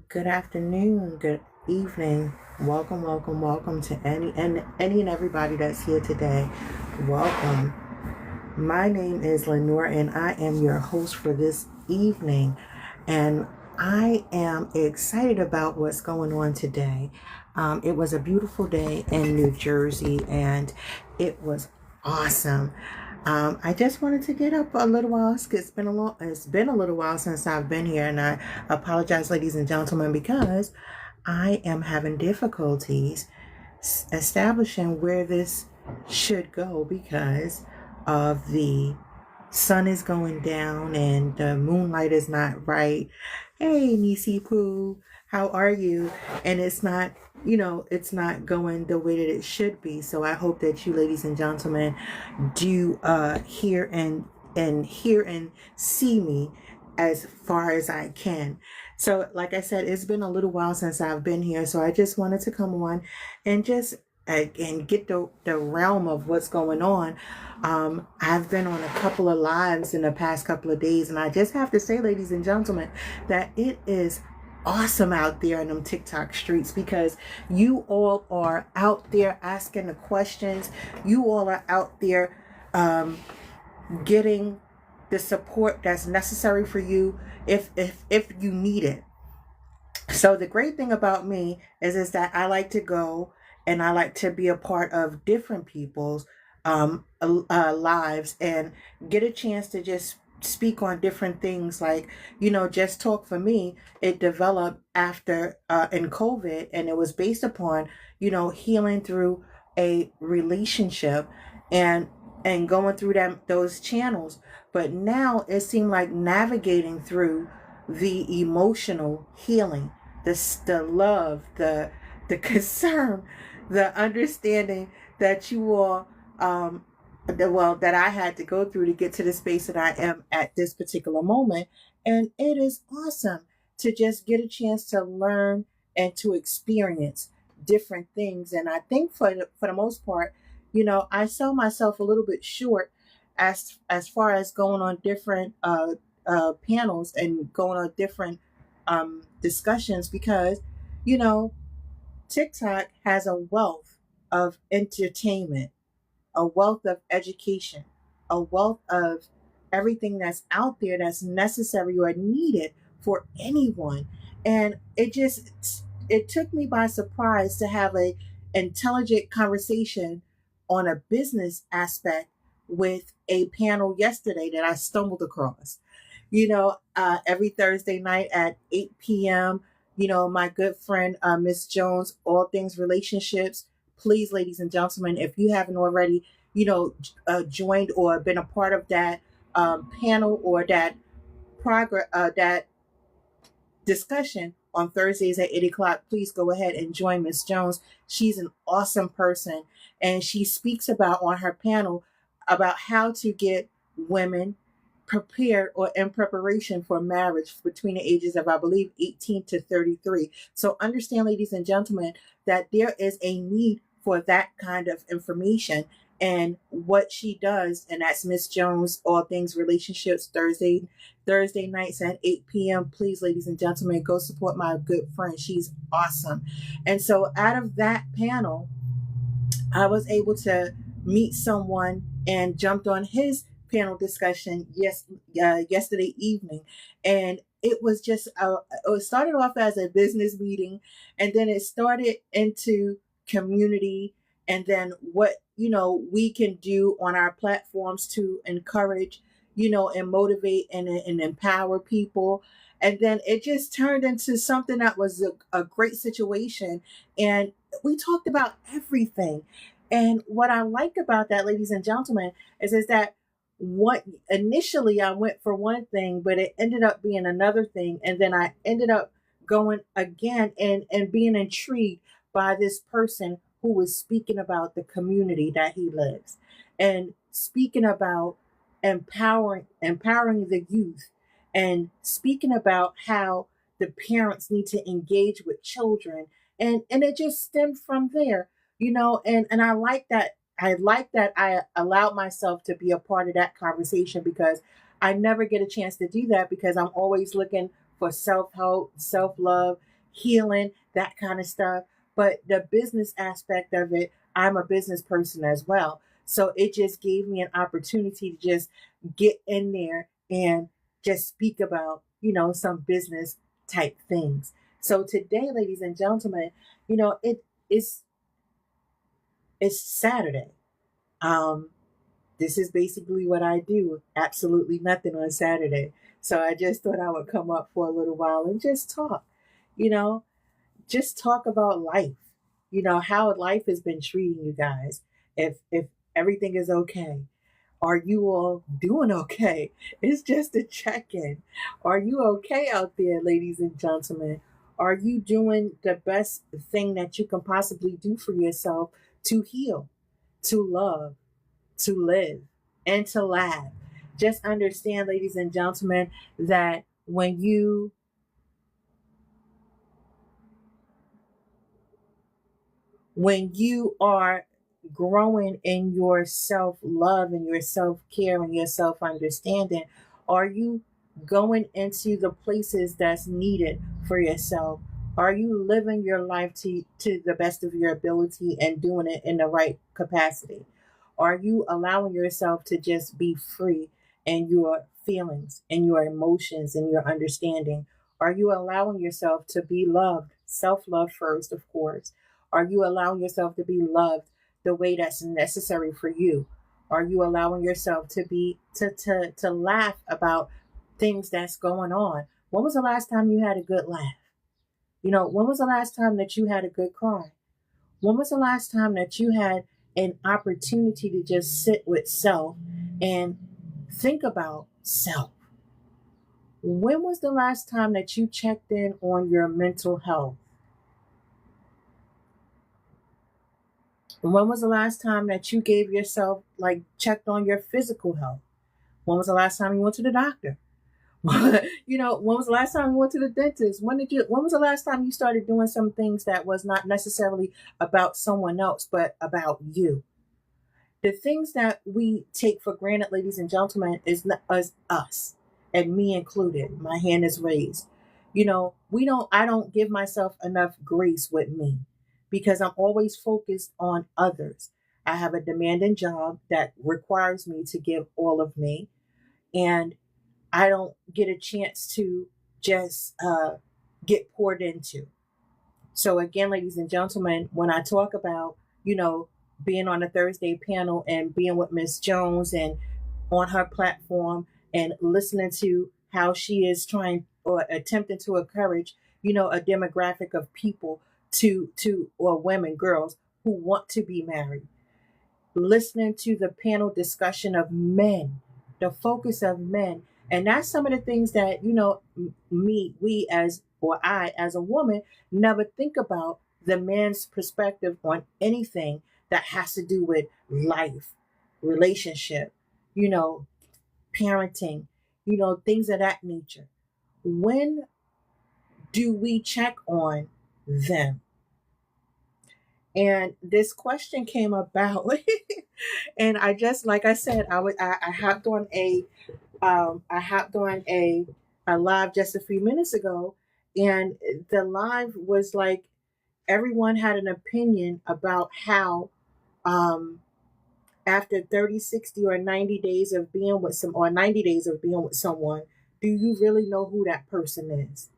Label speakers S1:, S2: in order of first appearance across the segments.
S1: Good afternoon, good evening. Welcome to any and everybody that's here today. Welcome. My name is Lenore and I am your host for this evening. And I am excited about what's going on today. It was a beautiful day in New Jersey and it was awesome. I just wanted to get up a little while. It's been a little while since I've been here, and I apologize, ladies and gentlemen, because I am having difficulties establishing where this should go because of the sun is going down and the moonlight is not right. Hey, Nisi Poo, how are you? And it's not going the way that it should be. So I hope that you, ladies and gentlemen, do hear and see me as far as I can. So, like I said, it's been a little while since I've been here, so I just wanted to come on and just and get the realm of what's going on. I've been on a couple of lives in the past couple of days, and I just have to say, ladies and gentlemen, that it is awesome out there in them TikTok streets because you all are out there asking the questions. You all are out there um, getting the support that's necessary for you if you need it. So the great thing about me is that I like to go and I like to be a part of different people's lives and get a chance to just speak on different things. Like, just talk for me, it developed after in COVID, and it was based upon healing through a relationship and going through those channels. But now it seemed like navigating through the emotional healing, the love, the concern, the understanding that you all that I had to go through to get to the space that I am at this particular moment. And it is awesome to just get a chance to learn and to experience different things. And I think for the most part, I sell myself a little bit short as far as going on different panels and going on different discussions because, you know, TikTok has a wealth of entertainment, a wealth of education, a wealth of everything that's out there that's necessary or needed for anyone. And it took me by surprise to have a intelligent conversation on a business aspect with a panel yesterday that I stumbled across. Every Thursday night at 8 p.m., my good friend, Miss Jones, All Things Relationships. Please, ladies and gentlemen, if you haven't already, joined or been a part of that panel or that discussion on Thursdays at 8 o'clock, please go ahead and join Miss Jones. She's an awesome person, and she speaks about on her panel about how to get women prepared or in preparation for marriage between the ages of, I believe, 18 to 33. So understand, ladies and gentlemen, that there is a need for that kind of information. And what she does, and that's Miss Jones, All Things Relationships, Thursday nights at 8 p.m. Please, ladies and gentlemen, go support my good friend. She's awesome. And so out of that panel, I was able to meet someone and jumped on his panel discussion yesterday evening. And it was it started off as a business meeting, and then it started into community, and then what we can do on our platforms to encourage, and motivate and empower people. And then it just turned into something that was a great situation. And we talked about everything. And what I like about that, ladies and gentlemen, is that what initially I went for one thing, but it ended up being another thing. And then I ended up going again and being intrigued by this person who was speaking about the community that he lives and speaking about empowering the youth and speaking about how the parents need to engage with children. And it just stemmed from there, and I like that I allowed myself to be a part of that conversation because I never get a chance to do that because I'm always looking for self-help, self-love, healing, that kind of stuff. But the business aspect of it, I'm a business person as well. So it just gave me an opportunity to just get in there and just speak about, some business type things. So today, ladies and gentlemen, it's it's Saturday. Um, this is basically what I do. Absolutely nothing on Saturday. So I just thought I would come up for a little while and just talk, you know, just talk about life, how life has been treating you guys. If everything is okay. Are you all doing okay? It's just a check in. Are you okay out there, ladies and gentlemen? Are you doing the best thing that you can possibly do for yourself to heal, to love, to live, and to laugh? Just understand, ladies and gentlemen, that when you are growing in your self love and your self care and your self understanding, are you going into the places that's needed for yourself? Are you living your life to the best of your ability and doing it in the right capacity? Are you allowing yourself to just be free in your feelings and your emotions and your understanding? Are you allowing yourself to be loved? Self love first, of course. Are you allowing yourself to be loved the way that's necessary for you? Are you allowing yourself to be to laugh about things that's going on? When was the last time you had a good laugh? When was the last time that you had a good cry? When was the last time that you had an opportunity to just sit with self and think about self? When was the last time that you checked in on your mental health? When was the last time that you gave yourself, like, checked on your physical health? When was the last time you went to the doctor? When was the last time you went to the dentist? When was the last time you started doing some things that was not necessarily about someone else, but about you? The things that we take for granted, ladies and gentlemen, is us, and me included. My hand is raised. I don't give myself enough grace with me because I'm always focused on others. I have a demanding job that requires me to give all of me, and I don't get a chance to just get poured into. So again, ladies and gentlemen, when I talk about, being on a Thursday panel and being with Miss Jones and on her platform and listening to how she is trying or attempting to encourage, a demographic of people to or women, girls who want to be married, listening to the panel discussion of men, the focus of men. And that's some of the things that, we as, or I as a woman, never think about the man's perspective on anything that has to do with life, relationship, you know, parenting, things of that nature. When do we check on them? And this question came about, and I just, like I said, I hopped on a live just a few minutes ago, and the live was like everyone had an opinion about how um, after 30, 60, or 90 days of being with some or 90 days of being with someone, do you really know who that person is?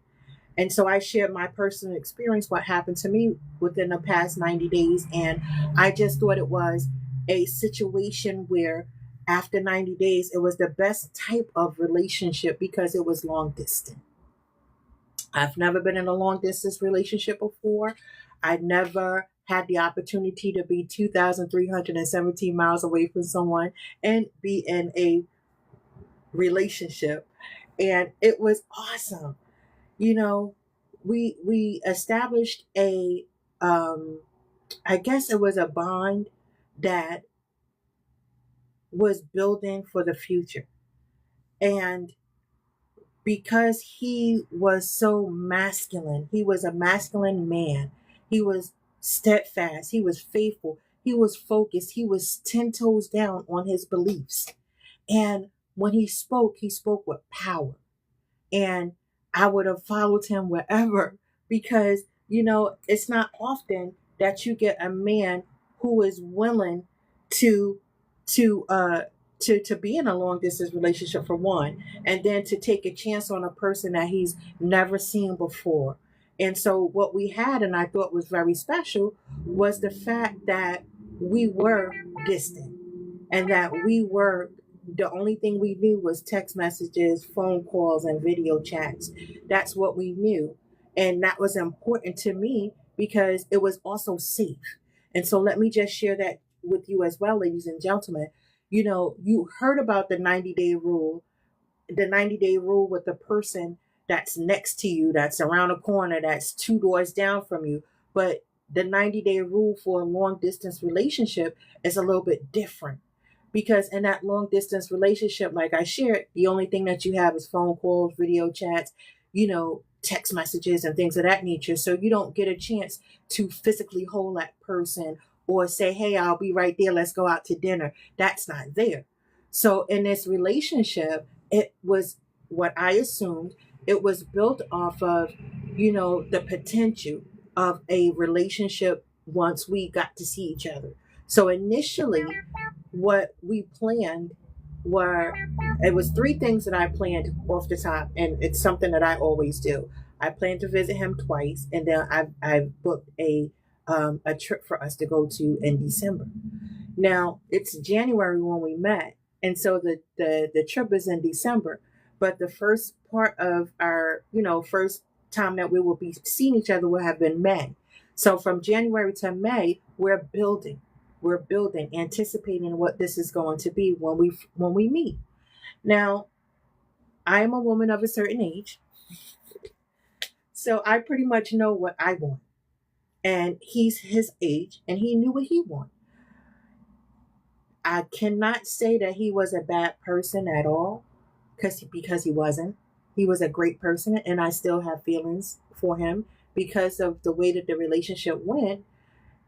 S1: And so I shared my personal experience, what happened to me within the past 90 days. And I just thought it was a situation where after 90 days, it was the best type of relationship because it was long distance. I've never been in a long distance relationship before. I never had the opportunity to be 2,317 miles away from someone and be in a relationship. And it was awesome. You know, we established a I guess it was a bond that was building for the future. And because he was so masculine, he was a masculine man. He was steadfast, he was faithful, he was focused, he was 10 toes down on his beliefs. And when he spoke with power. And I would have followed him wherever, because, it's not often that you get a man who is willing to to uh to be in a long distance relationship, for one, and then to take a chance on a person that he's never seen before. And so what we had, and I thought was very special, was the fact that we were distant, and that we were, the only thing we knew was text messages, phone calls, and video chats. That's what we knew. And that was important to me because it was also safe. And so let me just share that with you as well, ladies and gentlemen. You heard about the 90-day rule, the 90-day rule with the person that's next to you, that's around a corner, that's two doors down from you. But the 90-day rule for a long distance relationship is a little bit different, because in that long distance relationship, like I shared, the only thing that you have is phone calls, video chats, text messages, and things of that nature. So you don't get a chance to physically hold that person or say, hey, I'll be right there, let's go out to dinner. That's not there. So in this relationship, it was, what I assumed, it was built off of, the potential of a relationship once we got to see each other. So initially, what we planned were, it was three things that I planned off the top, and it's something that I always do. I planned to visit him twice, and then I booked a trip for us to go to in December. Now it's January when we met, and so the trip is in December. But the first part of our, first time that we will be seeing each other will have been May. So from January to May, we're building, anticipating what this is going to be when we meet. Now, I am a woman of a certain age, so I pretty much know what I want, and he's his age, and he knew what he wanted. I cannot say that he was a bad person at all, because he wasn't. He was a great person, and I still have feelings for him because of the way that the relationship went.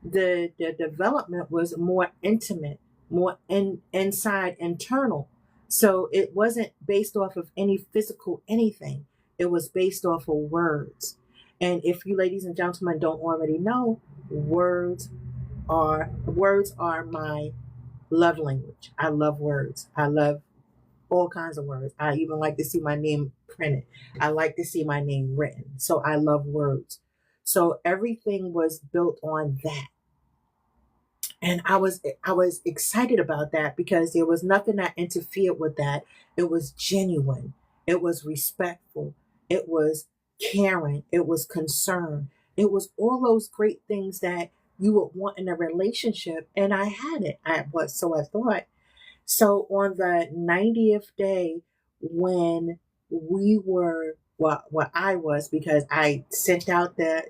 S1: The development was more intimate, more inside, internal. So it wasn't based off of any physical anything. It was based off of words. And if you ladies and gentlemen don't already know, words are my love language. I love words. I love all kinds of words. I even like to see my name printed. I like to see my name written. So I love words. So everything was built on that. And I was excited about that because there was nothing that interfered with that. It was genuine. It was respectful. It was caring. It was concern. It was all those great things that you would want in a relationship, and I had it. I was so I thought. So on the 90th day, when we were, well, I was, because I sent out the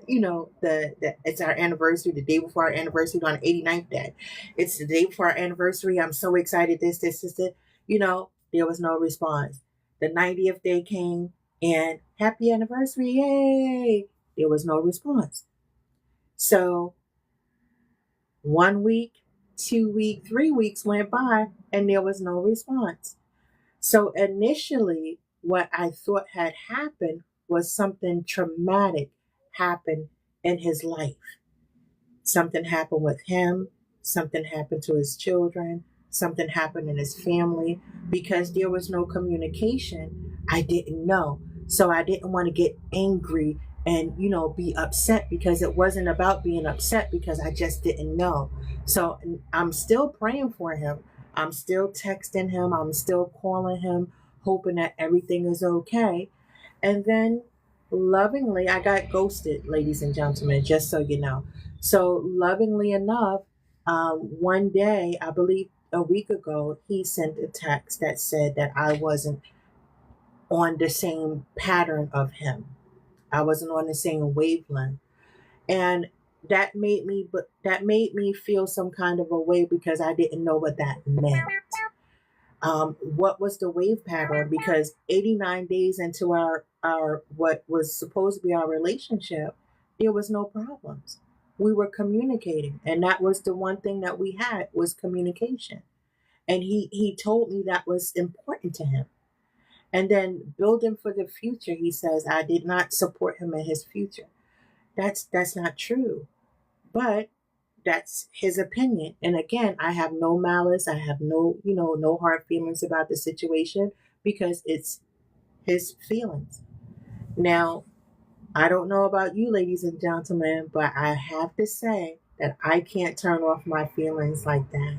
S1: it's our anniversary, the day before our anniversary, on the 89th day. It's the day before our anniversary. I'm so excited. This. There was no response. The 90th day came, and happy anniversary, yay! There was no response. So 1 week, 2 week, 3 weeks went by, and there was no response. So initially, what I thought had happened was something traumatic happened in his life. Something happened with him, something happened to his children, something happened in his family. Because there was no communication, I didn't know. So I didn't want to get angry and, be upset, because it wasn't about being upset, because I just didn't know. So I'm still praying for him. I'm still texting him. I'm still calling him, hoping that everything is okay. And then lovingly, I got ghosted, ladies and gentlemen, just so you know. So lovingly enough, one day, I believe a week ago, he sent a text that said that I wasn't on the same pattern of him. I wasn't on the same wavelength. And that made me feel some kind of a way, because I didn't know what that meant. What was the wave pattern? Because 89 days into our what was supposed to be our relationship, there was no problems. We were communicating, and that was the one thing that we had, was communication. And he told me that was important to him. And then building for the future, he says, I did not support him in his future. That's not true. But that's his opinion. And again, I have no malice. I have no hard feelings about the situation because it's his feelings. Now, I don't know about you, ladies and gentlemen, but I have to say that I can't turn off my feelings like that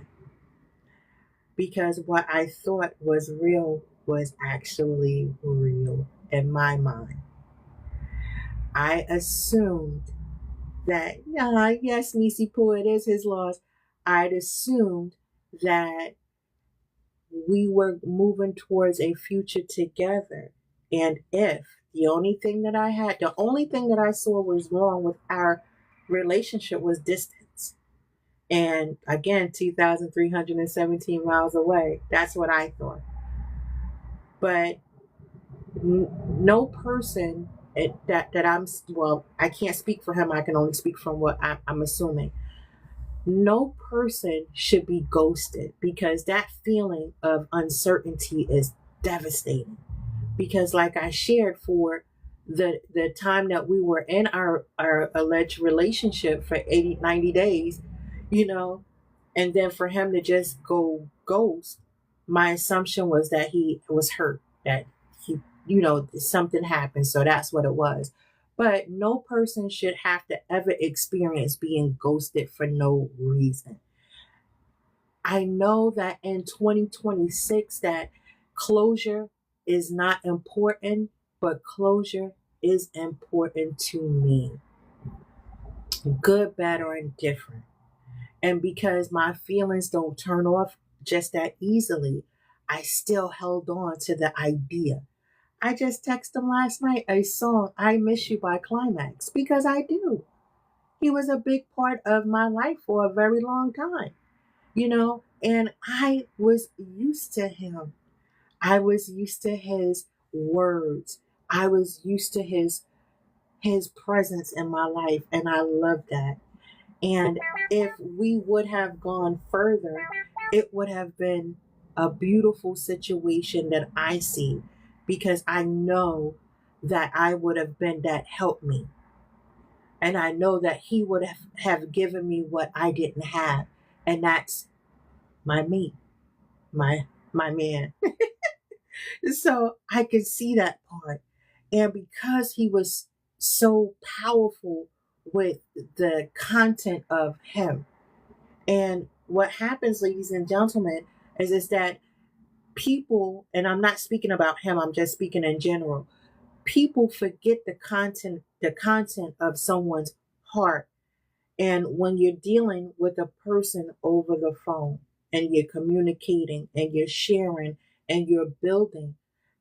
S1: because what I thought was real was actually real in my mind. I assumed that, yeah, yes, Nisi Poo, it is his loss. I'd assumed that we were moving towards a future together. And if the only thing that I saw was wrong with our relationship was distance. And again, 2,317 miles away. That's what I thought. But no person that well, I can't speak for him. I can only speak from what I'm assuming. No person should be ghosted because that feeling of uncertainty is devastating. Because, like I shared, for the time that we were in our alleged relationship for 80, 90 days, you know, and then for him to just go ghost, my assumption was that he was hurt, that he, something happened. So that's what it was. But no person should have to ever experience being ghosted for no reason. I know that in 2026 that closure is not important, but closure is important to me. Good, bad, or indifferent. And because my feelings don't turn off just that easily, I still held on to the idea. I just texted him last night a song, I Miss You by Climax, because I do. He was a big part of my life for a very long time, and I was used to him. I was used to his words. I was used to his presence in my life, and I loved that. And if we would have gone further, it would have been a beautiful situation that I see because I know that I would have been that help me. And I know that he would have given me what I didn't have. And that's my mate, my man. So I could see that part. And because he was so powerful with the content of him, and what happens, ladies and gentlemen, is that people, and I'm not speaking about him, I'm just speaking in general, people forget the content of someone's heart. And when you're dealing with a person over the phone and you're communicating and you're sharing and you're building,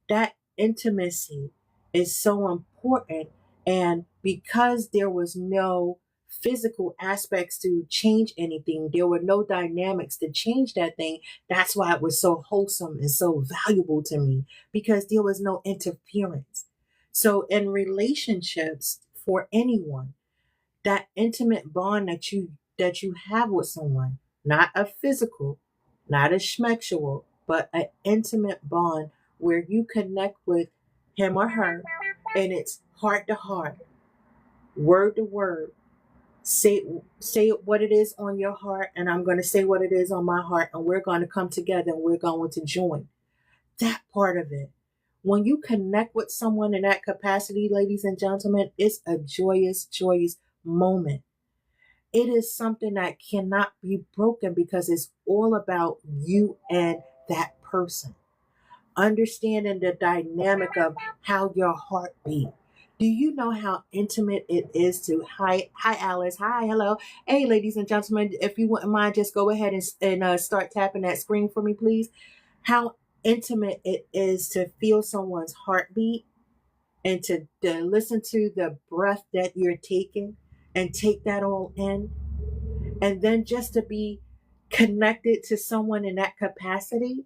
S1: that intimacy is so important. And because there was no physical aspects to change anything, there were no dynamics to change that thing. That's why it was so wholesome and so valuable to me because there was no interference. So, in relationships, for anyone, that intimate bond that you have with someone, not a physical, not a schmexual, but an intimate bond where you connect with him or her and it's heart to heart, word to word. Say what it is on your heart, and I'm going to say what it is on my heart, and we're going to come together and we're going to join that part of it. When you connect with someone in that capacity, ladies and gentlemen, it's a joyous, joyous moment. It is something that cannot be broken because it's all about you and that person. Understanding the dynamic of how your heart beat. Do you know how intimate it is to hi Alice, hi, hello, hey ladies and gentlemen, if you wouldn't mind, just go ahead and start tapping that screen for me, please. How intimate it is to feel someone's heartbeat and to listen to the breath that you're taking and take that all in, and then just to be connected to someone in that capacity,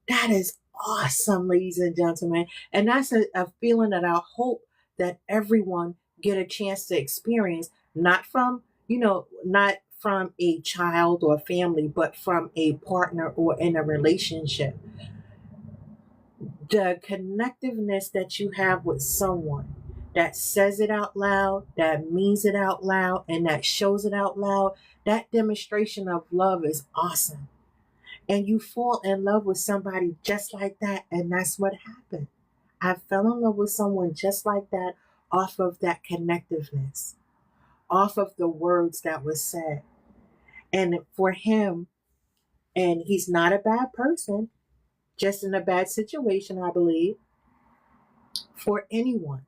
S1: that is awesome, ladies and gentlemen. And that's a feeling that I hope that everyone get a chance to experience, not from a child or family, but from a partner or in a relationship. the connectiveness that you have with someone that says it out loud, that means it out loud, and that shows it out loud, that demonstration of love is awesome. And you fall in love with somebody just like that, and that's what happened. I fell in love with someone just like that off of that connectiveness, off of the words that was said. And for him, and he's not a bad person, just in a bad situation, I believe, for anyone.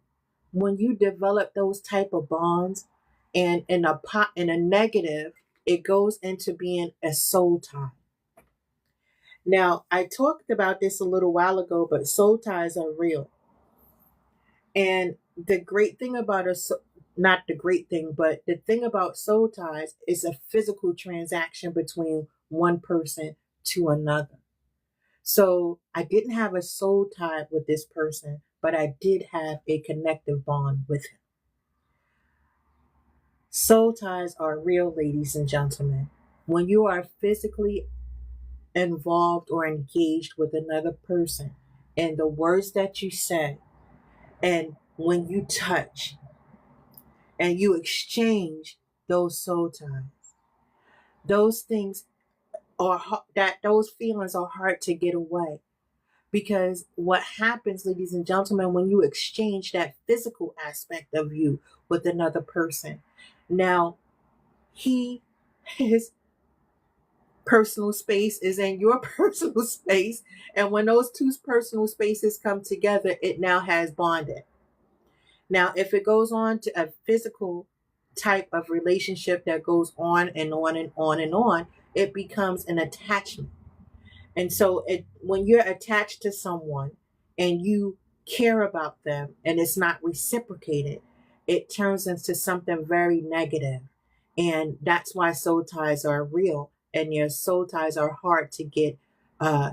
S1: When you develop those type of bonds and in a negative, it goes into being a soul tie. Now, I talked about this a little while ago, but soul ties are real. And the great thing about not the great thing, but the thing about soul ties is a physical transaction between one person to another. So I didn't have a soul tie with this person, but I did have a connective bond with him. Soul ties are real, ladies and gentlemen. When you are physically involved or engaged with another person, and the words that you say, and when you touch and you exchange those soul ties, those things that those feelings are hard to get away. Because what happens, ladies and gentlemen, when you exchange that physical aspect of you with another person, now he, his personal space is in your personal space. And when those two personal spaces come together, it now has bonding. Now, if it goes on to a physical type of relationship that goes on and on and on and on, it becomes an attachment. And so when you're attached to someone and you care about them and it's not reciprocated, it turns into something very negative. And that's why soul ties are real and your soul ties are hard to get uh,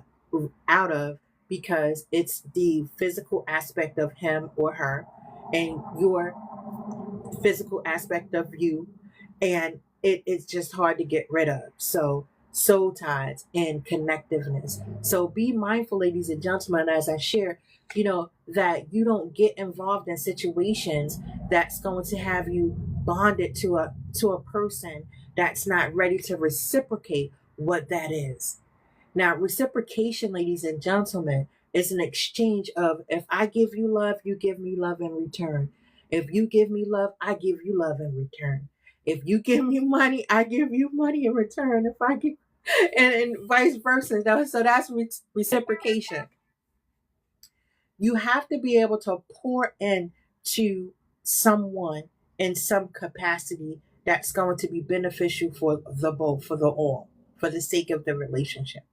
S1: out of, because it's the physical aspect of him or her and your physical aspect of you, and it's just hard to get rid of. So soul ties and connectiveness. So be mindful, ladies and gentlemen, as I share, that you don't get involved in situations that's going to have you bonded to a person that's not ready to reciprocate what that is. Now, reciprocation, ladies and gentlemen, is an exchange of, if I give you love, you give me love in return. If you give me love, I give you love in return. If you give me money, I give you money in return. If I give, and vice versa. So that's reciprocation. You have to be able to pour into someone in some capacity that's going to be beneficial for the both, for the all, for the sake of the relationship,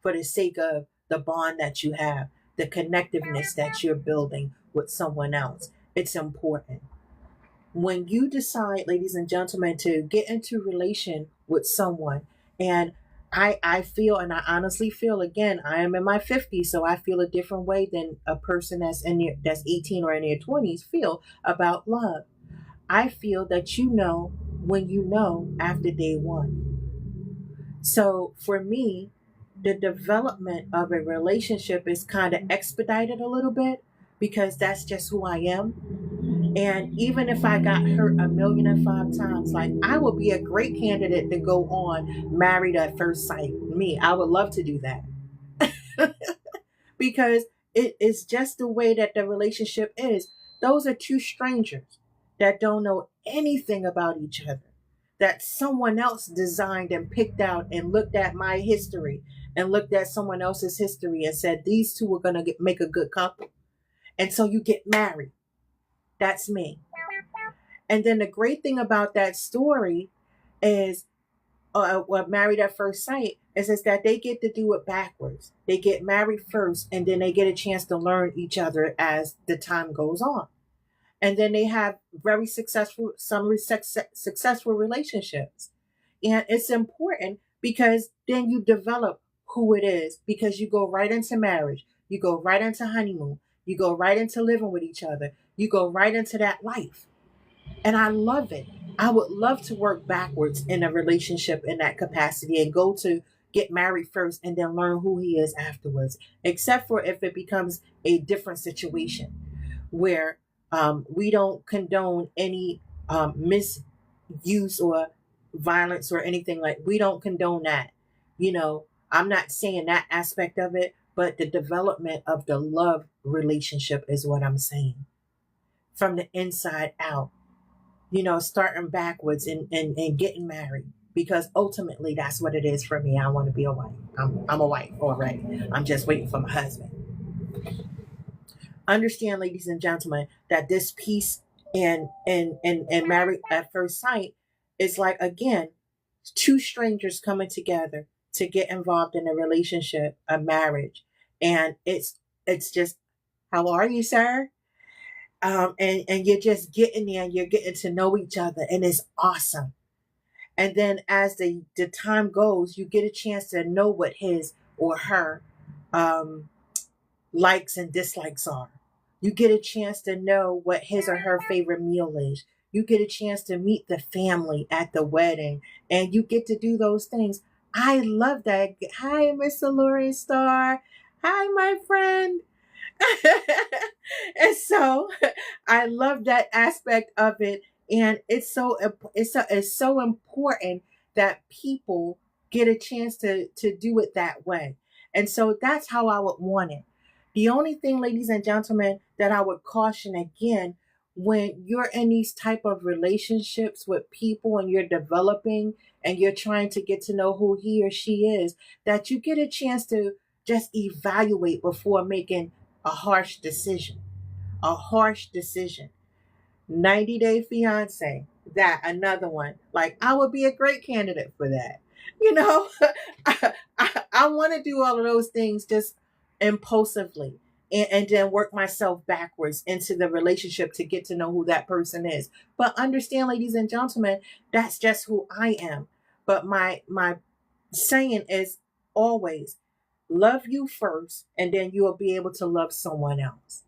S1: for the sake of the bond that you have, the connectiveness that you're building with someone else. It's important. When you decide, ladies and gentlemen, to get into relation with someone, and I feel, and I honestly feel, again, I am in my 50s, so I feel a different way than a person that's 18 or in their 20s feel about love. I feel that you know when you know after day one. So for me, the development of a relationship is kind of expedited a little bit because that's just who I am. And even if I got hurt 1,000,005 times, like, I would be a great candidate to go on Married at First Sight. Me, I would love to do that. Because it is just the way that the relationship is. Those are two strangers that don't know anything about each other, that someone else designed and picked out and looked at my history and looked at someone else's history and said these two are going to make a good couple. And so you get married. That's me. And then the great thing about that story is, what Married at First Sight is that they get to do it backwards. They get married first, and then they get a chance to learn each other as the time goes on. And then they have very successful relationships. And it's important because then you develop who it is, because you go right into marriage, you go right into honeymoon, you go right into living with each other, you go right into that life. And I love it. I would love to work backwards in a relationship in that capacity and go to get married first and then learn who he is afterwards, except for if it becomes a different situation where we don't condone any misuse or violence or anything. Like, we don't condone that. You know, I'm not saying that aspect of it, but the development of the love relationship is what I'm saying, from the inside out, you know, starting backwards and getting married. Because ultimately, that's what it is for me. I want to be a wife. I'm a wife already. I'm just waiting for my husband. Understand, ladies and gentlemen, that this piece and married at first sight is like, again, two strangers coming together to get involved in a relationship, a marriage. And it's just, how are you, sir? And you're just getting there and you're getting to know each other, and it's awesome. And then as the time goes, you get a chance to know what his or her um, likes and dislikes are. You get a chance to know what his or her favorite meal is. You get a chance to meet the family at the wedding, and you get to do those things. I love that. Hi, Mr. Lauren Starr. Hi, my friend. And so I love that aspect of it, and it's so important that people get a chance to do it that way. And so that's how I would want it. The only thing, ladies and gentlemen, that I would caution again, when you're in these type of relationships with people and you're developing and you're trying to get to know who he or she is, that you get a chance to just evaluate before making a harsh decision. A harsh decision. 90 Day Fiance, that another one. Like, I would be a great candidate for that. You know, I want to do all of those things just impulsively, and then work myself backwards into the relationship to get to know who that person is. But understand, ladies and gentlemen, that's just who I am. But my saying is always, love you first, and then you will be able to love someone else.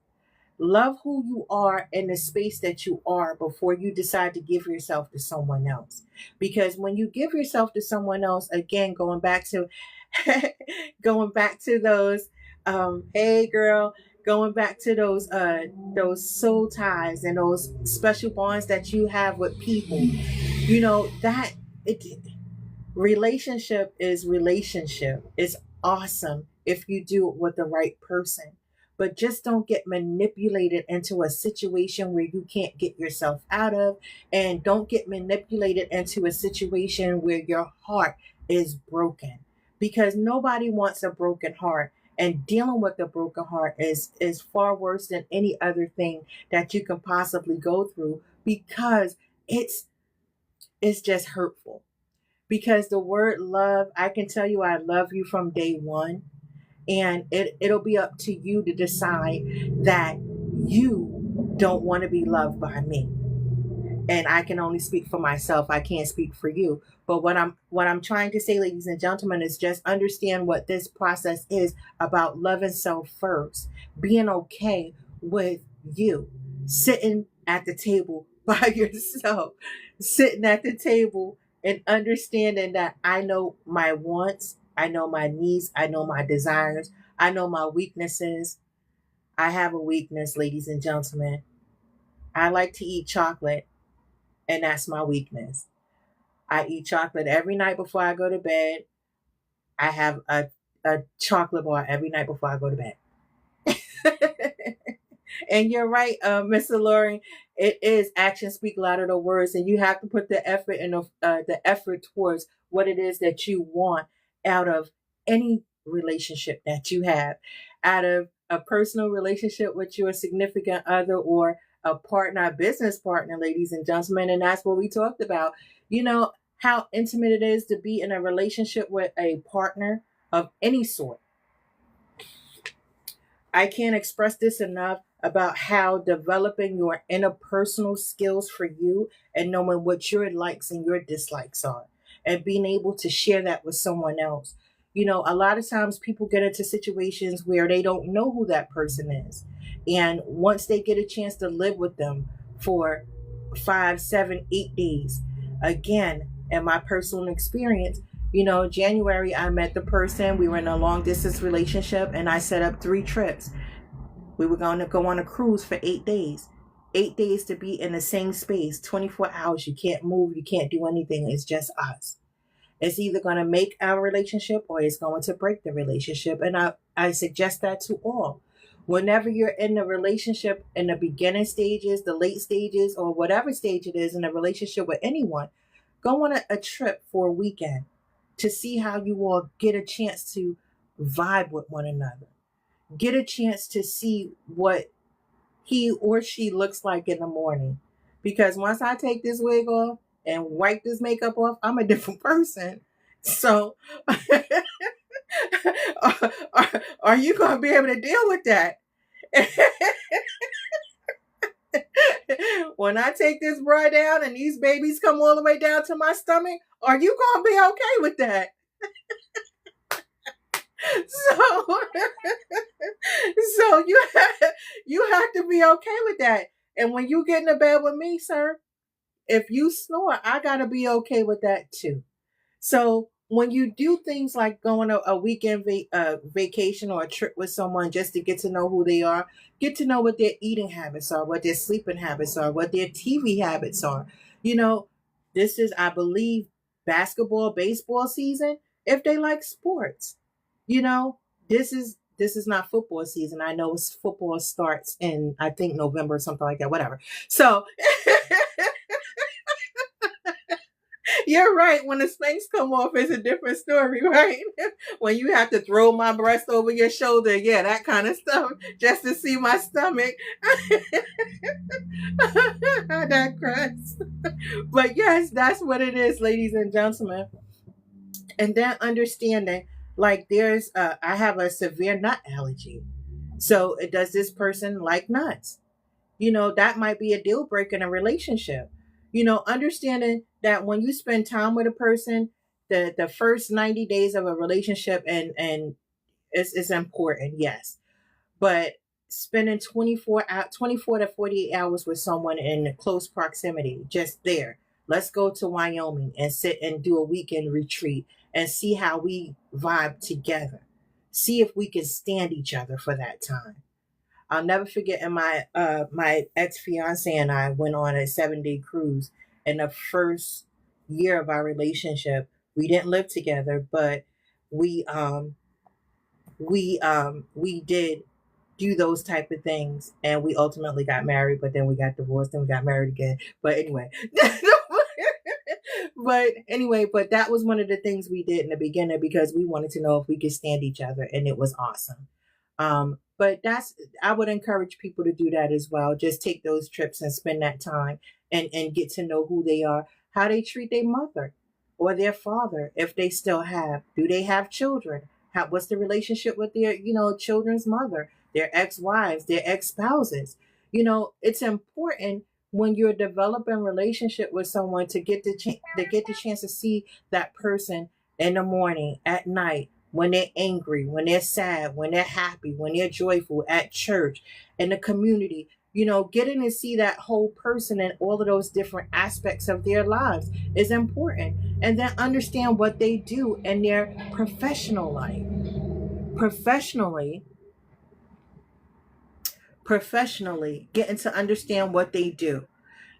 S1: Love who you are in the space that you are before you decide to give yourself to someone else. Because when you give yourself to someone else, again, going back to going back to those hey girl, going back to those soul ties and those special bonds that you have with people, you know, that it relationship is relationship. It's awesome if you do it with the right person. But just don't get manipulated into a situation where you can't get yourself out of. And don't get manipulated into a situation where your heart is broken. Because nobody wants a broken heart. And dealing with a broken heart is far worse than any other thing that you can possibly go through, because it's just hurtful. Because the word love, I can tell you I love you from day one. And it'll be up to you to decide that you don't want to be loved by me. And I can only speak for myself. I can't speak for you. But what I'm trying to say, ladies and gentlemen, is just understand what this process is about: loving self first, being okay with you, sitting at the table by yourself, sitting at the table and understanding that I know my wants, I know my needs, I know my desires, I know my weaknesses. I have a weakness, ladies and gentlemen. I like to eat chocolate, and that's my weakness. I eat chocolate every night before I go to bed. I have a chocolate bar every night before I go to bed. And you're right, Mr. Lauren. It is actions speak louder than words, and you have to put the effort and the effort towards what it is that you want out of any relationship that you have, out of a personal relationship with your significant other or a partner, a business partner, ladies and gentlemen. And that's what we talked about. You know how intimate it is to be in a relationship with a partner of any sort. I can't express this enough about how developing your interpersonal skills for you and knowing what your likes and your dislikes are and being able to share that with someone else. You know, a lot of times people get into situations where they don't know who that person is. And once they get a chance to live with them for 5, 7, 8 days, again, in my personal experience, January, I met the person. We were in a long distance relationship, and I set up 3 trips. We were going to go on a cruise for 8 days. 8 days to be in the same space, 24 hours. You can't move, you can't do anything. It's just us. It's either going to make our relationship or it's going to break the relationship. And I suggest that to all. Whenever you're in the relationship, in the beginning stages, the late stages, or whatever stage it is in a relationship with anyone, go on a trip for a weekend to see how you all get a chance to vibe with one another. Get a chance to see what he or she looks like in the morning. Because once I take this wig off and wipe this makeup off, I'm a different person. So, are you going to be able to deal with that? When I take this bra down and these babies come all the way down to my stomach, are you going to be okay with that? So, so you have to be okay with that. And when you get into bed with me, sir, if you snore, I gotta be okay with that too. So when you do things like going a weekend vacation or a trip with someone just to get to know who they are, get to know what their eating habits are, what their sleeping habits are, what their TV habits are. You know, this is, I believe, basketball, baseball season. If they like sports, you know, this is not football season. I know football starts in, I think, November or something like that. Whatever. So you're right. When the spanks come off, it's a different story, right? When you have to throw my breast over your shoulder, yeah, that kind of stuff, just to see my stomach. I digress. But yes, that's what it is, ladies and gentlemen. And then understanding, like, I have a severe nut allergy. So, does this person like nuts? That might be a deal breaker in a relationship. Understanding that when you spend time with a person, the first 90 days of a relationship and it's important, yes. But spending 24 to 48 hours with someone in close proximity, just there. Let's go to Wyoming and sit and do a weekend retreat and see how we vibe together. See if we can stand each other for that time. I'll never forget, in my ex fiance and I went on a 7-day cruise. In the first year of our relationship, we didn't live together, but we we did do those type of things, and we ultimately got married. But then we got divorced, and we got married again. But anyway, but that was one of the things we did in the beginning because we wanted to know if we could stand each other, and it was awesome. But I would encourage people to do that as well. Just take those trips and spend that time and get to know who they are, how they treat their mother or their father, if they still have. Do they have children? What's the relationship with their, children's mother, their ex-wives, their ex-spouses? It's important when you're developing relationship with someone to get the chance to see that person in the morning, at night, when they're angry, when they're sad, when they're happy, when they're joyful, at church, in the community. Getting to see that whole person and all of those different aspects of their lives is important. And then understand what they do in their professional life. Professionally, getting to understand what they do.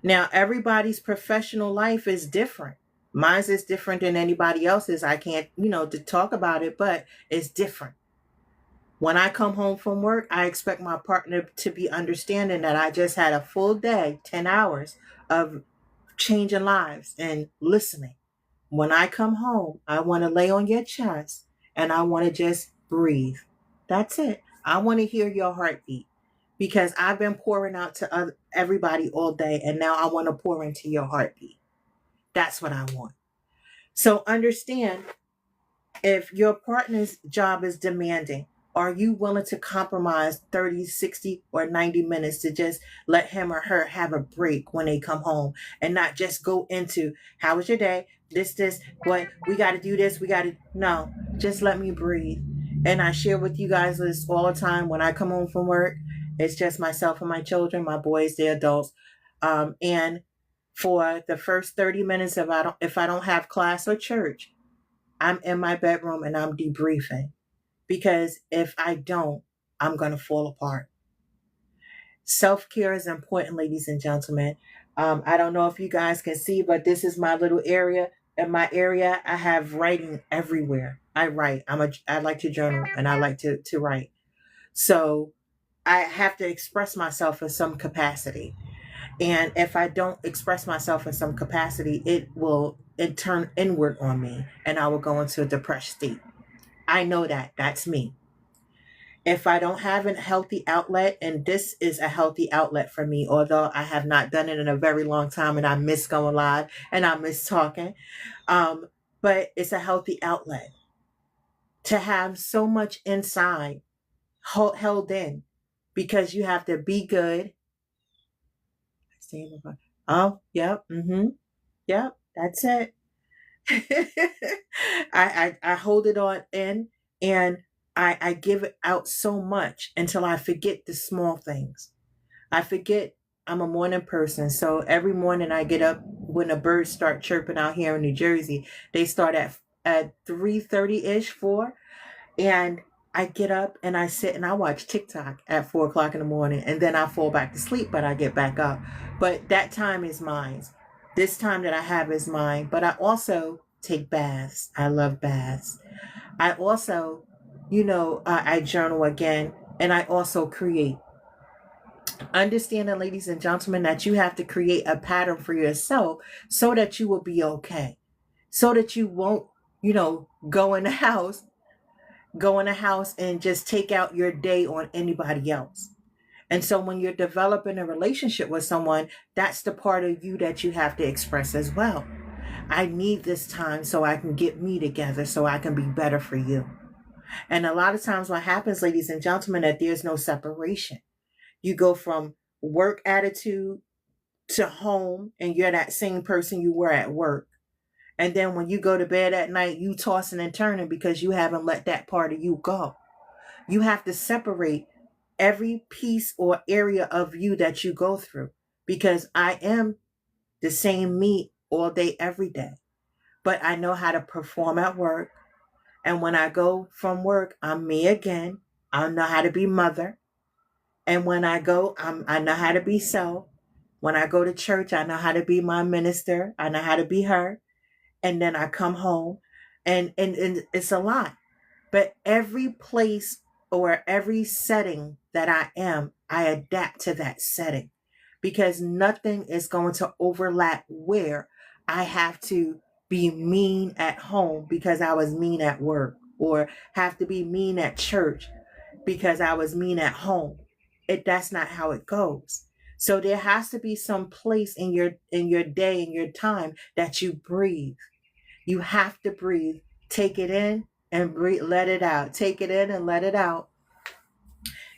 S1: Now, everybody's professional life is different. Mine's is different than anybody else's. I can't, to talk about it, but it's different. When I come home from work, I expect my partner to be understanding that I just had a full day, 10 hours of changing lives and listening. When I come home, I want to lay on your chest and I want to just breathe. That's it. I want to hear your heartbeat because I've been pouring out to everybody all day, and now I want to pour into your heartbeat. That's what I want. So understand, if your partner's job is demanding, are you willing to compromise 30, 60, or 90 minutes to just let him or her have a break when they come home and not just go into, how was your day? This, what, we got to do this, no, just let me breathe. And I share with you guys this all the time. When I come home from work, it's just myself and my children, my boys, they're adults. And for the first 30 minutes, if I don't have class or church, I'm in my bedroom and I'm debriefing, because if I don't, I'm going to fall apart. Self care is important, ladies and gentlemen. I don't know if you guys can see, but this is my little area. In my area, I have writing everywhere. I write. I like to journal and I like to write. So I have to express myself in some capacity. And if I don't express myself in some capacity, it turn inward on me and I will go into a depressed state. I know that. That's me. If I don't have a healthy outlet, and this is a healthy outlet for me, although I have not done it in a very long time and I miss going live and I miss talking, um, but it's a healthy outlet to have so much inside held in, because you have to be good. Oh, yep, yep, that's it. I hold it on in, and I give it out so much until I forget the small things. I forget I'm a morning person. So every morning I get up when the birds start chirping out here in New Jersey. They start at 3:30 ish, 4. And I get up and I sit and I watch TikTok at 4 o'clock in the morning, and then I fall back to sleep, but I get back up. But that time is mine. This time that I have is mine. But I also take baths. I love baths. I also, I journal again, and I also create. Understanding, ladies and gentlemen, that you have to create a pattern for yourself so that you will be okay. So that you won't, go in the house and just take out your day on anybody else. And so when you're developing a relationship with someone, that's the part of you that you have to express as well. I need this time so I can get me together, so I can be better for you. And a lot of times what happens, ladies and gentlemen, that there's no separation. You go from work attitude to home and you're that same person you were at work. And then when you go to bed at night, you tossing and turning because you haven't let that part of you go. You have to separate every piece or area of you that you go through, because I am the same me all day, every day. But I know how to perform at work. And when I go from work, I'm me again. I know how to be mother. And when I go, I know how to be self. When I go to church, I know how to be my minister. I know how to be her. And then I come home, and it's a lot. But every place or every setting that I am, I adapt to that setting, because nothing is going to overlap where I have to be mean at home because I was mean at work, or have to be mean at church because I was mean at home. That's not how it goes. So there has to be some place in your day, in your time, that you breathe. You have to breathe. Take it in and breathe, let it out. Take it in and let it out.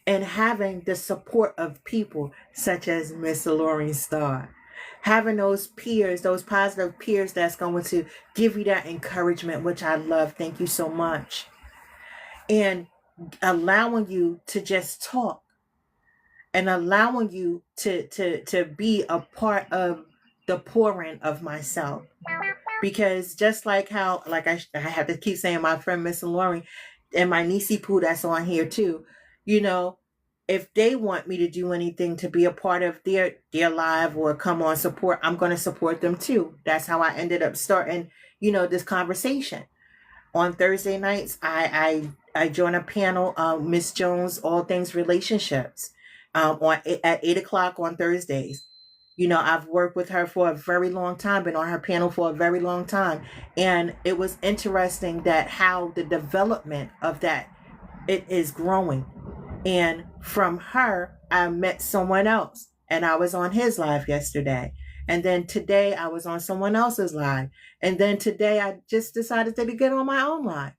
S1: And having the support of people such as Miss Lauren Starr. Having those peers, those positive peers that's going to give you that encouragement, which I love. Thank you so much. And allowing you to just talk, and allowing you to be a part of the pouring of myself. Because just like how, like I have to keep saying, my friend Miss Lauren and my niecey Pooh that's on here too, you know, if they want me to do anything to be a part of their live or come on support, I'm going to support them too. That's how I ended up starting, this conversation. On Thursday nights, I join a panel, Miss Jones, All Things Relationships, at 8 o'clock on Thursdays. I've worked with her for a very long time, been on her panel for a very long time. And it was interesting that how the development of that, it is growing. And from her, I met someone else, and I was on his live yesterday. And then today I was on someone else's live. And then today I just decided to get on my own live.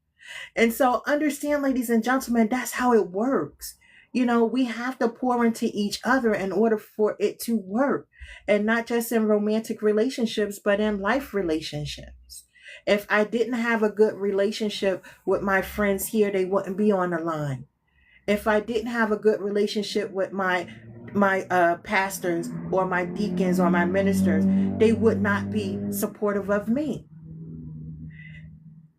S1: And so understand, ladies and gentlemen, that's how it works. We have to pour into each other in order for it to work. And not just in romantic relationships, but in life relationships. If I didn't have a good relationship with my friends here, they wouldn't be on the line. If I didn't have a good relationship with my pastors or my deacons or my ministers, they would not be supportive of me.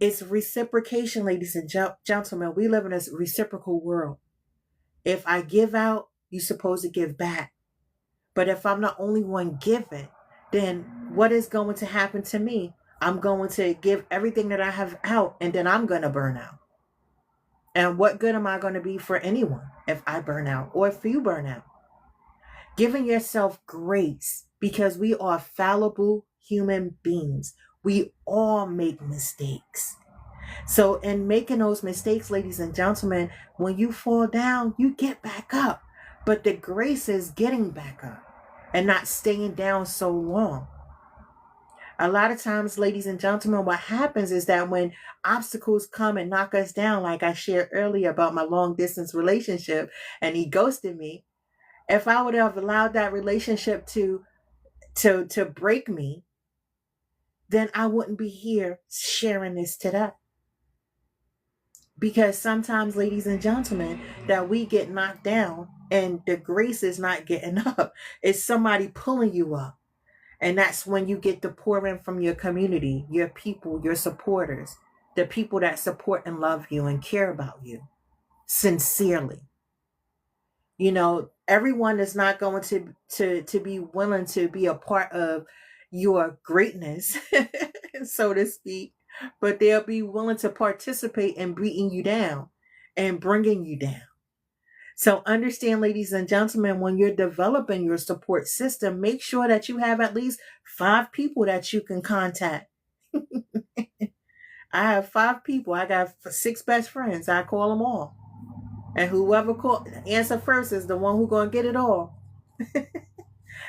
S1: It's reciprocation, ladies and gentlemen. We live in a reciprocal world. If I give out, you're supposed to give back. But if I'm the only one giving, then what is going to happen to me? I'm going to give everything that I have out, and then I'm going to burn out. And what good am I going to be for anyone if I burn out or if you burn out? Giving yourself grace, because we are fallible human beings. We all make mistakes. So in making those mistakes, ladies and gentlemen, when you fall down, you get back up. But the grace is getting back up and not staying down so long. A lot of times, ladies and gentlemen, what happens is that when obstacles come and knock us down, like I shared earlier about my long distance relationship and he ghosted me, if I would have allowed that relationship to break me, then I wouldn't be here sharing this today. Because sometimes, ladies and gentlemen, that we get knocked down and the grace is not getting up. It's somebody pulling you up. And that's when you get the pour in from your community, your people, your supporters, the people that support and love you and care about you sincerely. You know, everyone is not going to be willing to be a part of your greatness, so to speak, but they'll be willing to participate in beating you down and bringing you down. So understand, ladies and gentlemen, when you're developing your support system, make sure that you have at least 5 people that you can contact. I have 5 people. I got 6 best friends. I call them all. And whoever answer first is the one who's going to get it all.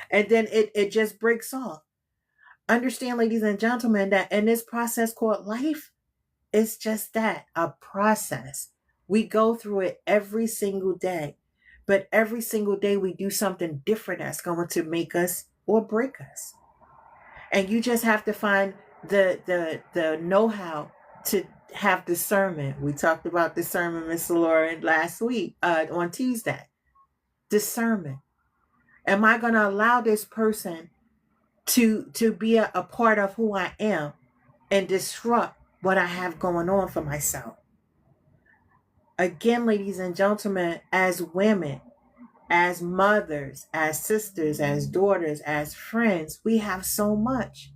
S1: And then it just breaks off. Understand, ladies and gentlemen, that in this process called life, it's just that, a process. We go through it every single day. But every single day we do something different that's going to make us or break us. And you just have to find the know-how to have discernment. We talked about discernment, Miss Lauren, last week on Tuesday. Discernment. Am I going to allow this person to be a part of who I am and disrupt what I have going on for myself? Again, ladies and gentlemen, as women, as mothers, as sisters, as daughters, as friends, we have so much.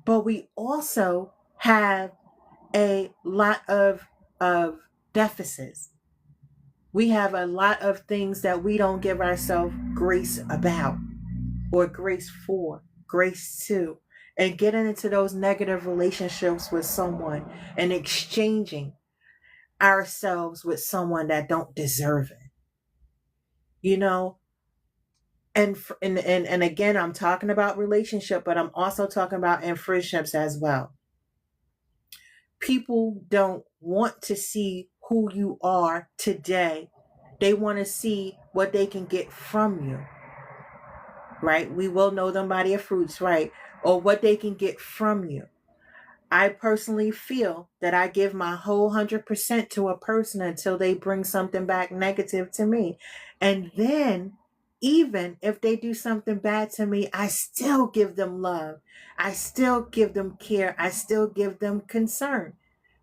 S1: But we also have a lot of deficits. We have a lot of things that we don't give ourselves grace about, or grace for, grace to. And getting into those negative relationships with someone and exchanging ourselves with someone that don't deserve it. You know, and again, I'm talking about relationship, but I'm also talking about in friendships as well. People don't want to see who you are today. They want to see what they can get from you, right? We will know them by their fruits, right? Or what they can get from you. I personally feel that I give my whole 100% to a person until they bring something back negative to me. And then, even if they do something bad to me, I still give them love. I still give them care. I still give them concern,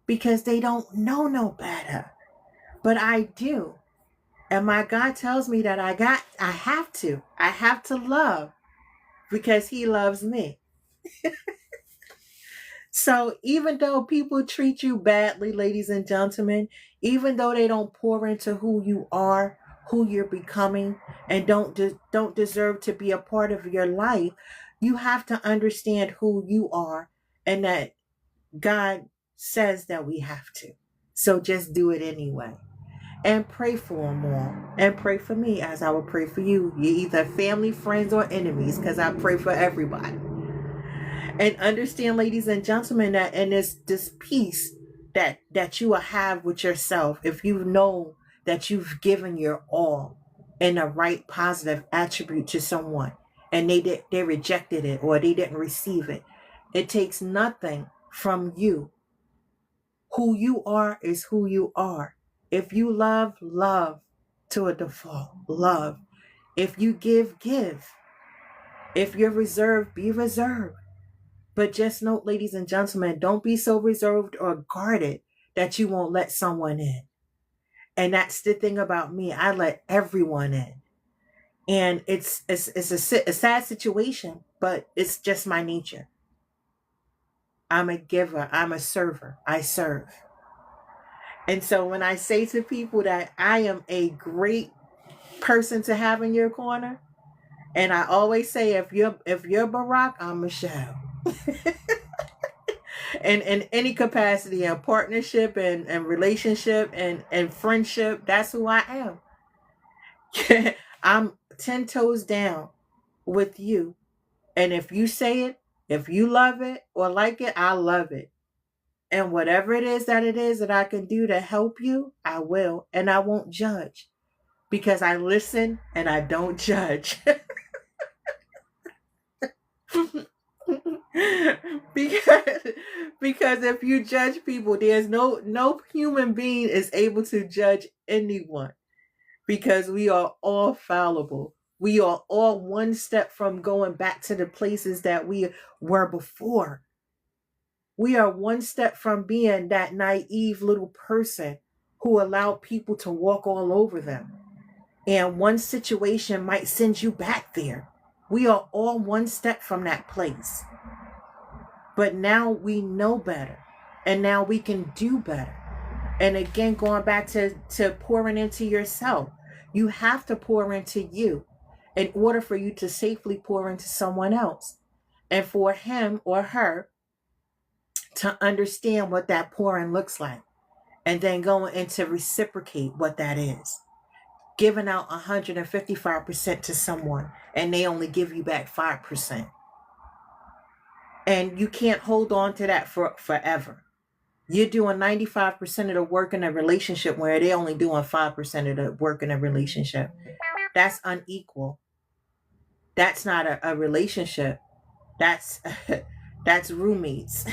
S1: because they don't know no better. But I do. And my God tells me that I have to love, because he loves me. So even though people treat you badly, ladies and gentlemen, even though they don't pour into who you are, who you're becoming, and don't deserve to be a part of your life, you have to understand who you are, and that God says that we have to. So just do it anyway. And pray for them all. And pray for me as I will pray for you. You're either family, friends, or enemies, because I pray for everybody. And understand, ladies and gentlemen, that in this peace that you will have with yourself, if you know that you've given your all in the right positive attribute to someone, and they rejected it, or they didn't receive it, it takes nothing from you. Who you are is who you are. If you love, love to a default. Love. If you give, give. If you're reserved, be reserved. But just note, ladies and gentlemen, don't be so reserved or guarded that you won't let someone in. And that's the thing about me. I let everyone in. And it's a sad situation, but it's just my nature. I'm a giver. I'm a server. I serve. And so when I say to people that I am a great person to have in your corner, and I always say if you're Barack, I'm Michelle. And in any capacity, in partnership and relationship and friendship, that's who I am. I'm 10 toes down with you. And if you say it, if you love it or like it, I love it. And whatever it is that I can do to help you, I will. And I won't judge because I listen and I don't judge. because because if you judge people, there's no human being is able to judge anyone because we are all fallible. We are all one step from going back to the places that we were before. We are one step from being that naive little person who allowed people to walk all over them. And one situation might send you back there. We are all one step from that place. But now we know better. And now we can do better. And again, going back to pouring into yourself, you have to pour into you in order for you to safely pour into someone else. And for him or her to understand what that pouring looks like. And then going into reciprocate what that is. Giving out 155% to someone and they only give you back 5%. And you can't hold on to that for forever. You're doing 95% of the work in a relationship where they're only doing 5% of the work in a relationship. That's unequal. That's not a relationship. That's that's roommates.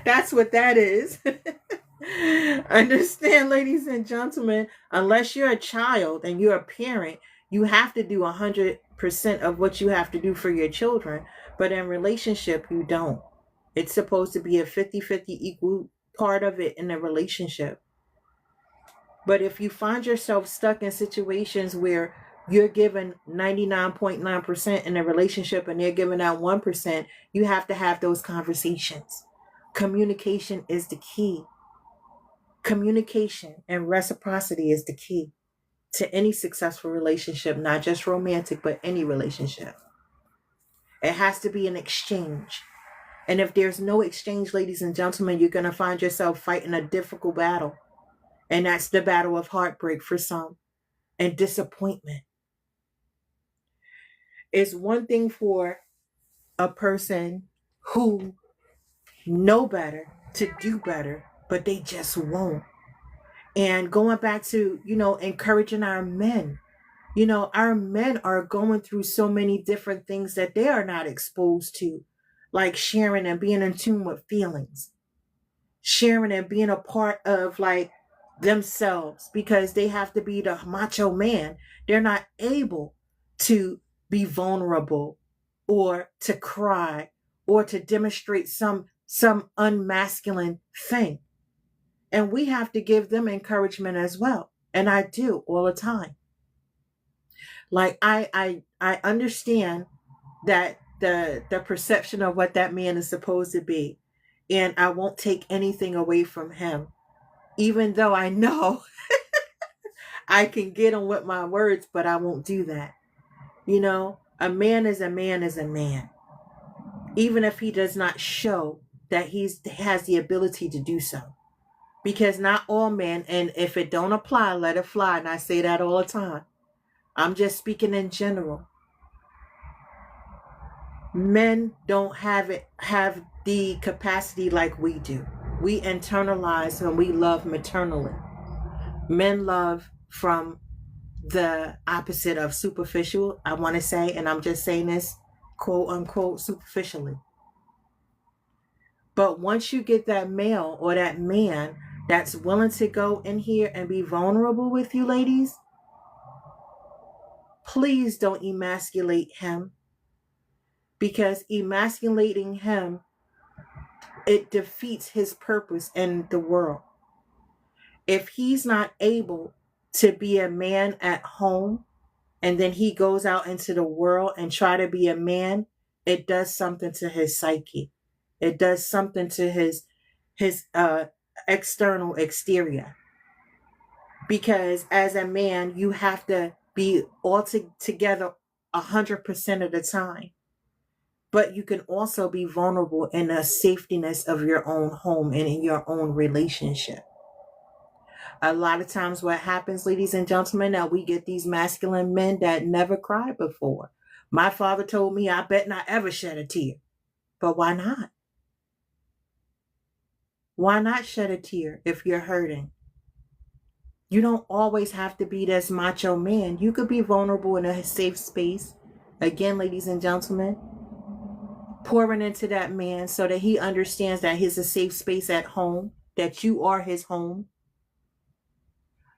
S1: That's what that is. Understand, ladies and gentlemen, unless you're a child and you're a parent, you have to do 100% of what you have to do for your children. But in relationship, you don't. It's supposed to be a 50-50 equal part of it in a relationship. But if you find yourself stuck in situations where you're given 99.9% in a relationship and they're giving out 1%, you have to have those conversations. Communication is the key. Communication and reciprocity is the key to any successful relationship, not just romantic, but any relationship. It has to be an exchange. And if there's no exchange, ladies and gentlemen, you're going to find yourself fighting a difficult battle. And that's the battle of heartbreak for some and disappointment. It's one thing for a person who know better to do better, but they just won't. And going back to, encouraging our men. Our men are going through so many different things that they are not exposed to, like sharing and being in tune with feelings, sharing and being a part of like themselves because they have to be the macho man. They're not able to be vulnerable or to cry or to demonstrate some unmasculine thing. And we have to give them encouragement as well. And I do all the time. Like I understand that the perception of what that man is supposed to be. And I won't take anything away from him. Even though I know I can get him with my words, but I won't do that. A man is a man is a man. Even if he does not show that he has the ability to do so. Because not all men, and if it don't apply, let it fly. And I say that all the time. I'm just speaking in general. Men don't have the capacity like we do. We internalize and we love maternally. Men love from the opposite of superficial, I want to say, and I'm just saying this quote unquote superficially. But once you get that male or that man that's willing to go in here and be vulnerable with you, ladies, please don't emasculate him. because emasculating him, it defeats his purpose in the world. If he's not able to be a man at home, and then he goes out into the world and try to be a man, it does something to his psyche. It does something to his external exterior. Because as a man, you have to be all together 100% of the time. But you can also be vulnerable in the safetyness of your own home and in your own relationship. A lot of times what happens, ladies and gentlemen, that we get these masculine men that never cried before. My father told me I bet not ever shed a tear. But why not? Why not shed a tear if you're hurting? You don't always have to be this macho man. You could be vulnerable in a safe space. Again, ladies and gentlemen, pouring into that man so that he understands that he's a safe space at home, that you are his home.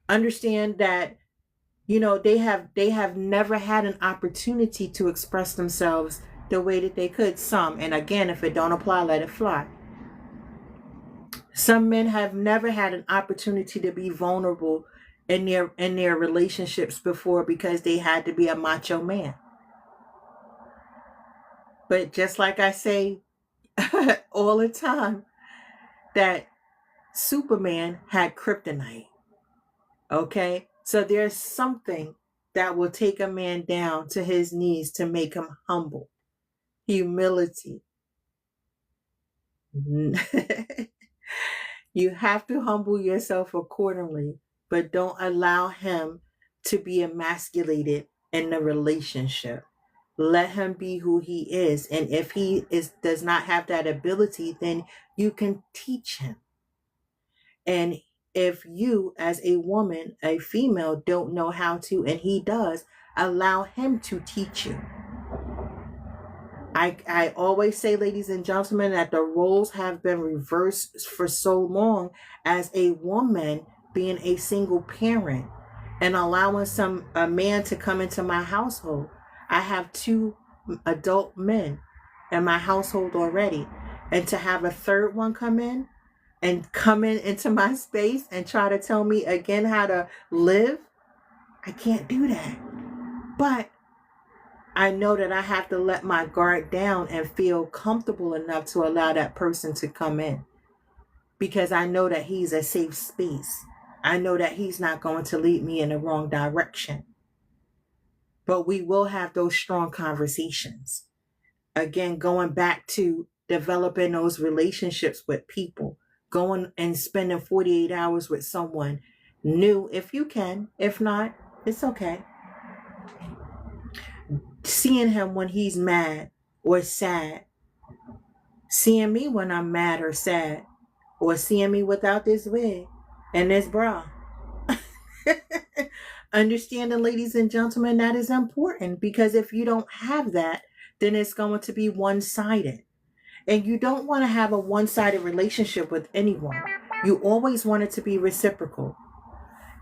S1: Understand that, they have never had an opportunity to express themselves the way that they could. Some, and again, if it don't apply, let it fly. Some men have never had an opportunity to be vulnerable in their relationships before because they had to be a macho man. But just like I say all the time, that Superman had kryptonite. Okay? So there's something that will take a man down to his knees to make him humble. Humility. You have to humble yourself accordingly, but don't allow him to be emasculated in the relationship. Let him be who he is. And if he does not have that ability, then you can teach him. And if you, as a woman, a female, don't know how to, and he does, allow him to teach you. I always say, ladies and gentlemen, that the roles have been reversed for so long, as a woman being a single parent and allowing a man to come into my household. I have 2 adult men in my household already. And to have a third one come in into my space and try to tell me again how to live, I can't do that. But I know that I have to let my guard down and feel comfortable enough to allow that person to come in, because I know that he's a safe space. I know that he's not going to lead me in the wrong direction. But we will have those strong conversations. Again, going back to developing those relationships with people, going and spending 48 hours with someone new if you can. If not, it's okay. Seeing him when he's mad or sad. Seeing me when I'm mad or sad. Or seeing me without this wig and this bra. Understanding, ladies and gentlemen, that is important, because if you don't have that, then it's going to be one-sided. And you don't want to have a one-sided relationship with anyone. You always want it to be reciprocal.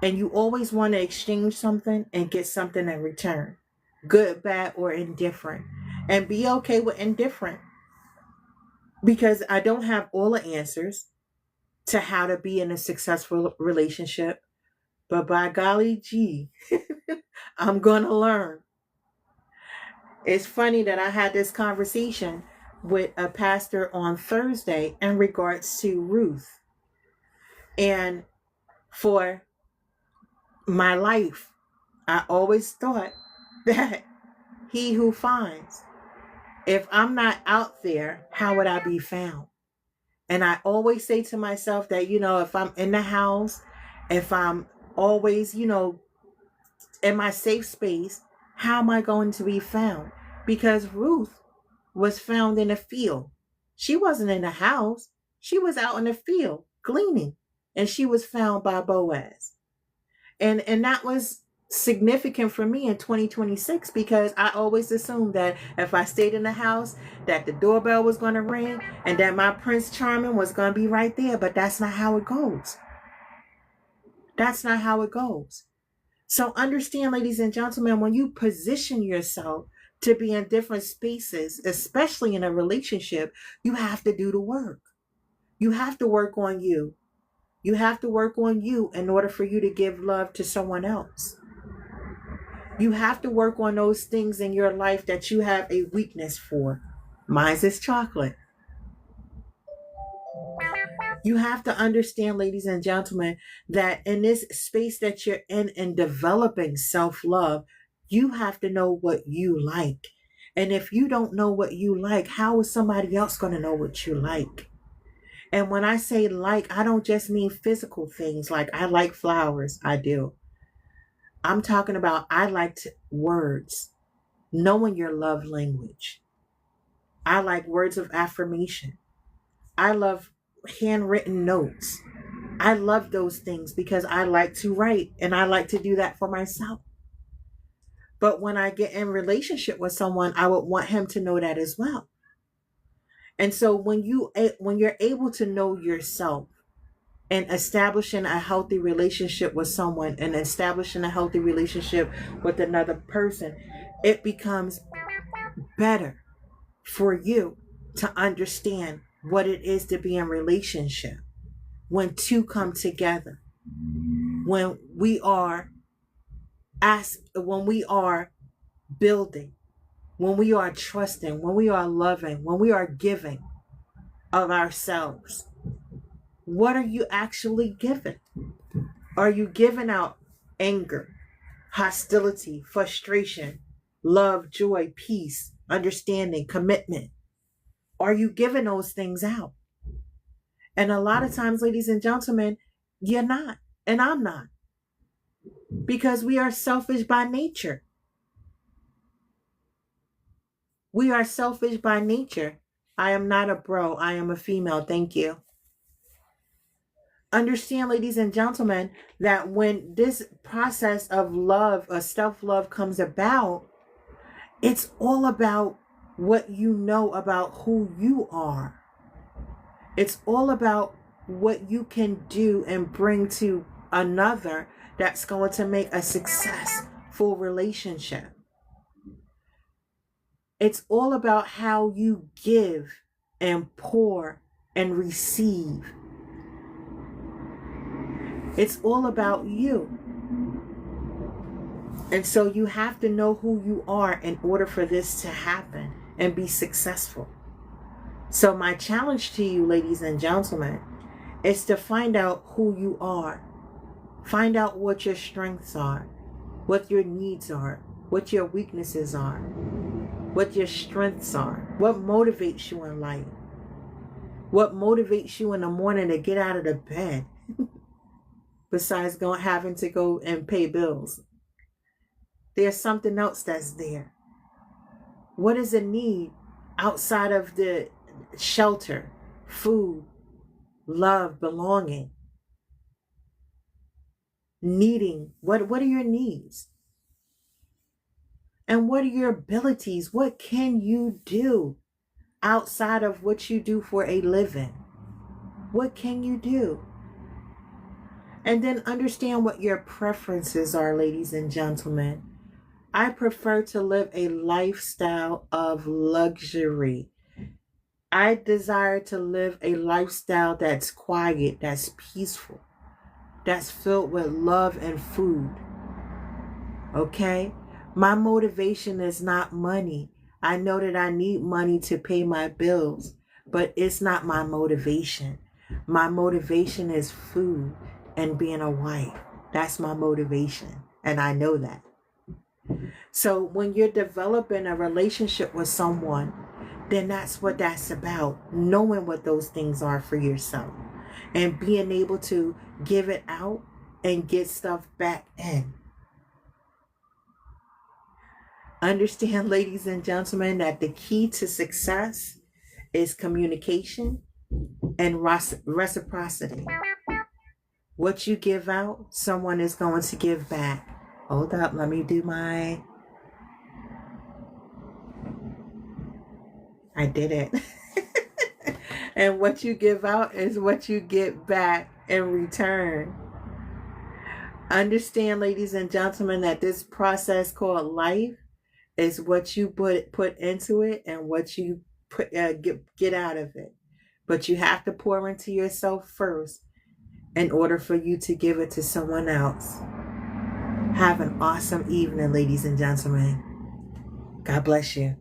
S1: And you always want to exchange something and get something in return. Good, bad, or indifferent. And be okay with indifferent. Because I don't have all the answers to how to be in a successful relationship. But by golly gee, I'm going to learn. It's funny that I had this conversation with a pastor on Thursday in regards to Ruth. And for my life, I always thought that he who finds, if I'm not out there, how would I be found? And I always say to myself that, if I'm in the house, if I'm always, in my safe space, how am I going to be found? Because Ruth was found in a field. She wasn't in the house. She was out in the field gleaning, and she was found by Boaz. And that was significant for me in 2026, because I always assumed that if I stayed in the house, that the doorbell was going to ring and that my Prince Charming was going to be right there. But that's not how it goes. That's not how it goes. So understand, ladies and gentlemen, when you position yourself To be in different spaces, especially in a relationship, you have to do the work. You have to work on you. You have to work on you in order for you to give love to someone else. You have to work on those things in your life that you have a weakness for. Mine's is chocolate. You have to understand, ladies and gentlemen, that in this space that you're in developing self love, you have to know what you like. And if you don't know what you like, how is somebody else going to know what you like? And when I say like, I don't just mean physical things like I like flowers. I do. I'm talking about I like words, knowing your love language. I like words of affirmation. I love handwritten notes. I love those things because I like to write and I like to do that for myself. But when I get in relationship with someone, I would want him to know that as well. And so when you're able to know yourself and establishing a healthy relationship with someone and establishing a healthy relationship with another person, it becomes better for you to understand what it is to be in relationship when two come together, when we are when we are building, when we are trusting, when we are loving, when we are giving of ourselves. What are you actually giving? Are you giving out anger, hostility, frustration, love, joy, peace, understanding, commitment? Are you giving those things out? And a lot of times, ladies and gentlemen, you're not, and I'm not, because we are selfish by nature. We are selfish by nature. I am not a bro. I am a female. Thank you. Understand, ladies and gentlemen, that when this process of love or self-love comes about, it's all about what you know about who you are. It's all about what you can do and bring to another that's going to make a successful relationship. It's all about how you give and pour and receive. It's all about you. And so you have to know who you are in order for this to happen and be successful. So my challenge to you, ladies and gentlemen, is to find out who you are. Find out what your strengths are, what your needs are, what your weaknesses are, what your strengths are, what motivates you in life, what motivates you in the morning to get out of the bed, besides having to go and pay bills. There's something else that's there. What is a need outside of the shelter, food, love, belonging? Needing, what are your needs? And what are your abilities? What can you do outside of what you do for a living? What can you do? And then understand what your preferences are, ladies and gentlemen. I prefer to live a lifestyle of luxury. I desire to live a lifestyle that's quiet, that's peaceful, that's filled with love and food. Okay? My motivation is not money. I know that I need money to pay my bills, but it's not my motivation. My motivation is food and being a wife. That's my motivation, and I know that. So when you're developing a relationship with someone, then that's what that's about. Knowing what those things are for yourself and being able to give it out and get stuff back in. Understand, ladies and gentlemen, that the key to success is communication and reciprocity. What you give out, someone is going to give back. Hold up, let me do I did it. And what you give out is what you get back in return. Understand, ladies and gentlemen, that this process called life It's what you put into it and what you get out of it. But you have to pour into yourself first in order for you to give it to someone else. Have an awesome evening, ladies and gentlemen. God bless you.